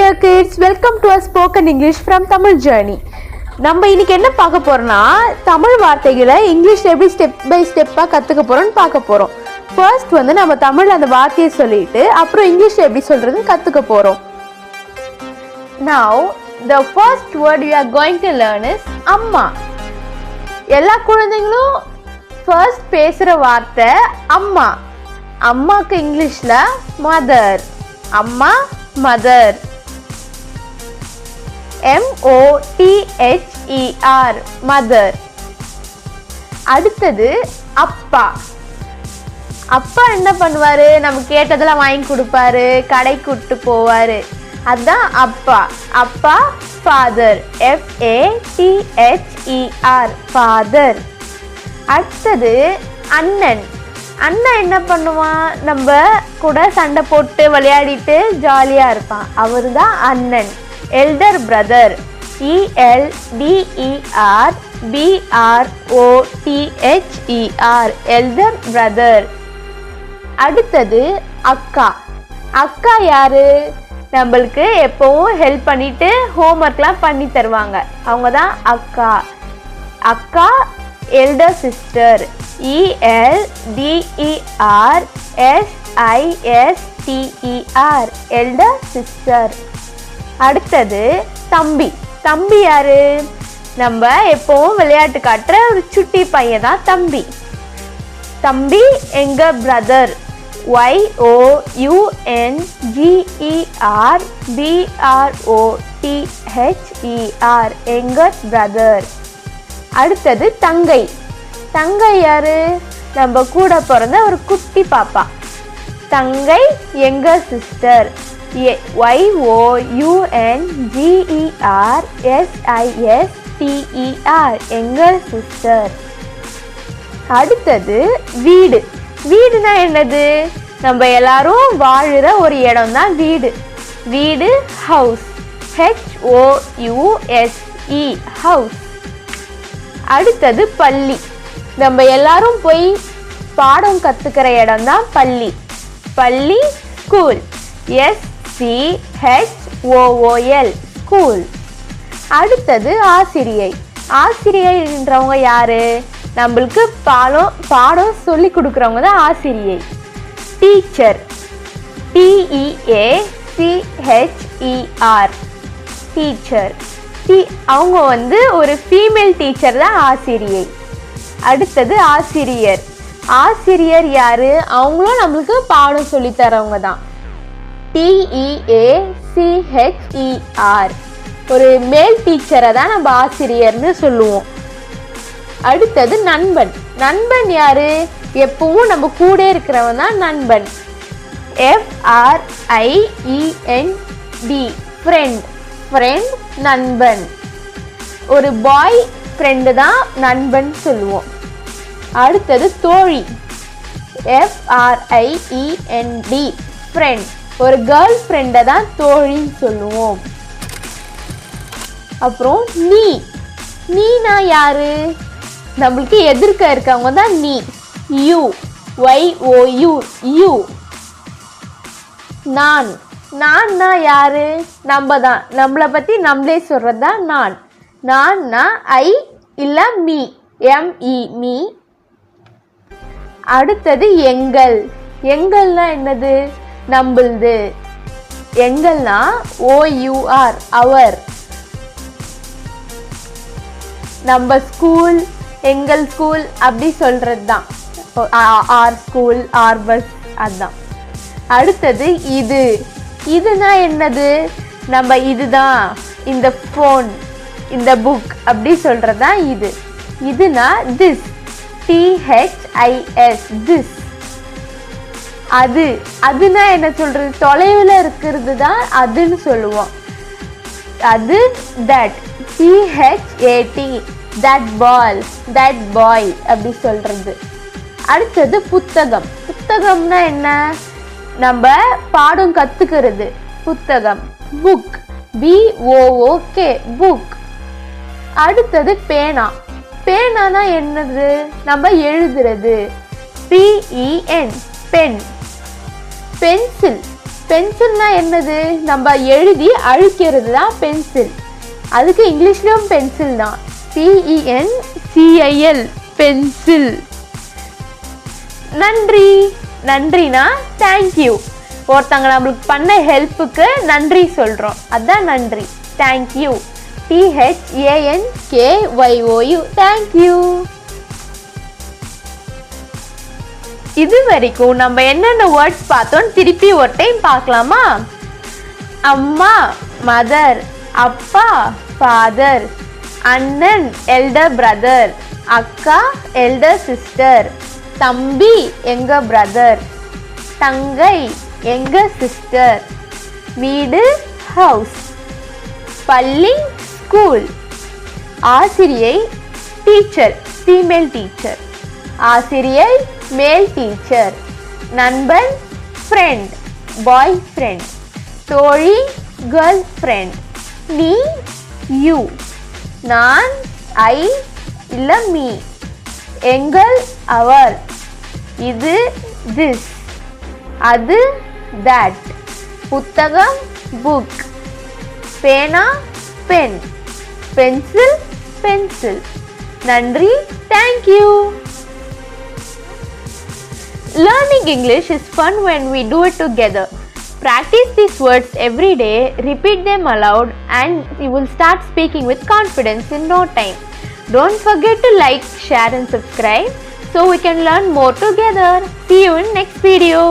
dear kids, welcome to a spoken English from Tamil Journey. நம்ம இன்னைக்கு என்ன பார்க்க போறோம்னா தமிழ் வார்த்தைகளை இங்கிலீஷ்ல எப்படி ஸ்டெப் பை ஸ்டெப்பா கத்துக்க போறோம்னு பார்க்க போறோம். ஃபர்ஸ்ட் வந்து நம்ம தமிழ்ல அந்த வார்த்தையை சொல்லிட்டு அப்புறம் இங்கிலீஷ்ல எப்படி சொல்றதுன்னு கத்துக்க போறோம். Now the first word we are going to learn is அம்மா. எல்லா குழந்தைகளும் ஃபர்ஸ்ட் பேசுற வார்த்தை அம்மா. அம்மாக்கு இங்கிலீஷ்ல மதர். அம்மா மதர். MOTHER mother. அடுத்தது அப்பா. அப்பா என்ன பண்ணுவாரு? நம்ம கேட்டதெல்லாம் வாங்கி கொடுப்பாரு, கடை கூட்டு போவாரு, அதான் அப்பா. அப்பா ஃபாதர். FATHER father. அடுத்தது அண்ணன். அண்ணன் என்ன பண்ணுவான்? நம்ம கூட சண்டை போட்டு விளையாடிட்டு ஜாலியா இருப்பான், அவரு தான் அண்ணன். Elder brother. ELDERBROTHER elder brother. அடுத்தது அக்கா. அக்கா யாரு? நம்மளுக்கு எப்பவும் ஹெல்ப் பண்ணிட்டு ஹோம்ஒர்க்லாம் பண்ணி தருவாங்க, அவங்க தான் அக்கா. அக்கா elder sister. ELDERSISTER elder sister. அடுத்தது தம்பி. தம்பி யாரு? நம்ம எப்பவும் விளையாட்டு காட்டுற ஒரு சுட்டி பையன் தான் தம்பி. தம்பி எங்க பிரதர். YOUNGERBROTHER எங்க பிரதர். அடுத்தது தங்கை. தங்கை யாரு? நம்ம கூட பிறந்த ஒரு குட்டி பாப்பா. தங்கை எங்க சிஸ்டர். YOUNGERSISTER எங்க சிஸ்டர். அடுத்தது வீடு. வீடுனா என்னது? நம்ம எல்லாரும் வாழுற ஒரு இடம் தான் வீடு. வீடு ஹவுஸ். HOUSE house. அடுத்தது பள்ளி. நம்ம எல்லாரும் போய் பாடம் கத்துக்கிற இடம் தான் பள்ளி. பள்ளி ஸ்கூல். SCHOOL school. அடுத்தது ஆசிரியை. ஆசிரியைன்றவங்க யாரு? நம்மளுக்கு பாடம் சொல்லி கொடுக்குறவங்க தான் ஆசிரியை. டீச்சர். TEACHER teacher. அவங்க வந்து ஒரு ஃபீமேல் டீச்சர் தான் ஆசிரியை. அடுத்தது ஆசிரியர். ஆசிரியர் யாரு? அவங்களும் நம்மளுக்கு பாடம் சொல்லி தரவங்க தான். TEACHER ஒரு மேல் டீச்சரை தான் நம்ம ஆசிரியர்னு சொல்லுவோம். அடுத்தது நண்பன். நண்பன் யாரு? எப்பவும் நம்ம கூட இருக்கிறவன் தான் நண்பன். FRIEND friend. ஃப்ரெண்ட் நண்பன். ஒரு பாய் ஃப்ரெண்டு தான் நண்பன் சொல்லுவோம். அடுத்தது தோழி. FRIEND friend. ஒரு கேர்ள் ஃப்ரெண்டை தான் தோழின்னு சொல்லுவோம். அப்புறம் நீ. நீனா யாரு? நம்மளுக்கு எதிர்க்க இருக்கவங்க தான் நீ. YOU நான். நான்னா யாரு? நம்ம தான். நம்மளை பத்தி நம்மளே சொல்றது தான் நான். நான்னா I இல்ல மீ. ME me. அடுத்தது எங்கள். எங்கள்னா என்னது? நம்மளுது. எங்கள்னா OUR அவர். நம்ம ஸ்கூல், எங்கள் ஸ்கூல் அப்படி சொல்றது தான். ஆர் ஸ்கூல், ஆர் பஸ், அதுதான். அடுத்தது இது. இதுனா என்னது? நம்ம இதுதான், இந்த ஃபோன், இந்த புக் அப்படி சொல்றதுதான் இது. இதுனா திஸ். THIS this. அது. அதுனா என்ன சொல்றது? தொலைவில் இருக்கிறது தான் அதுன்னு சொல்லுவோம். அது that. THAT that ball, that boy அப்படி சொல்றது. அடுத்தது புத்தகம். புத்தகம்னா என்ன? நம்ம பாடம் கத்துக்கிறது. புத்தகம் புக். BOOK book. அடுத்தது பேனா. பேனானா என்னது? நம்ம எழுதுறது. PEN pen. பென்சில். பென்சில்னா என்னது? நம்ம எழுதி அழிக்கிறது தான் பென்சில். அதுக்கு இங்கிலீஷ்லயும் பென்சில் தான், PENCIL, பென்சில். நன்றி. நன்றினா தேங்க்யூ. ஒருத்தங்க நம்மளுக்கு பண்ண ஹெல்ப்புக்கு நன்றி சொல்கிறோம், அதுதான் நன்றி. Thank you, THANKYOU, thank you. இது வரைக்கும் நம்ம என்னென்ன வேர்ட்ஸ் பார்த்தோம் திருப்பி ஒரு டைம் பார்க்கலாமா? அம்மா, மதர். அப்பா, ஃபாதர். அண்ணன், எல்டர் பிரதர். அக்கா, எல்டர் சிஸ்டர். தம்பி, எங்க பிரதர். தங்கை, எங்க சிஸ்டர். வீடு, ஹவுஸ். பள்ளி, ஸ்கூல். ஆசிரியை, டீச்சர், ஃபீமேல் டீச்சர். ஆசிரியை, மேல் டீச்சர். நண்பன், ஃப்ரெண்ட், பாய் ஃப்ரெண்ட். தோழி, கேர்ள் ஃப்ரெண்ட். நீ, யூ. நான், ஐ இல்ல மீ. எங்கள், அவர். இது, திஸ். அது, தட். புத்தகம், புக். பேனா, பென். Pencil, pencil. நன்றி, thank you. Learning English is fun when we do it together. Practice these words every day, repeat them aloud, and you will start speaking with confidence in no time. Don't forget to like, share and subscribe so we can learn more together. See you in next video.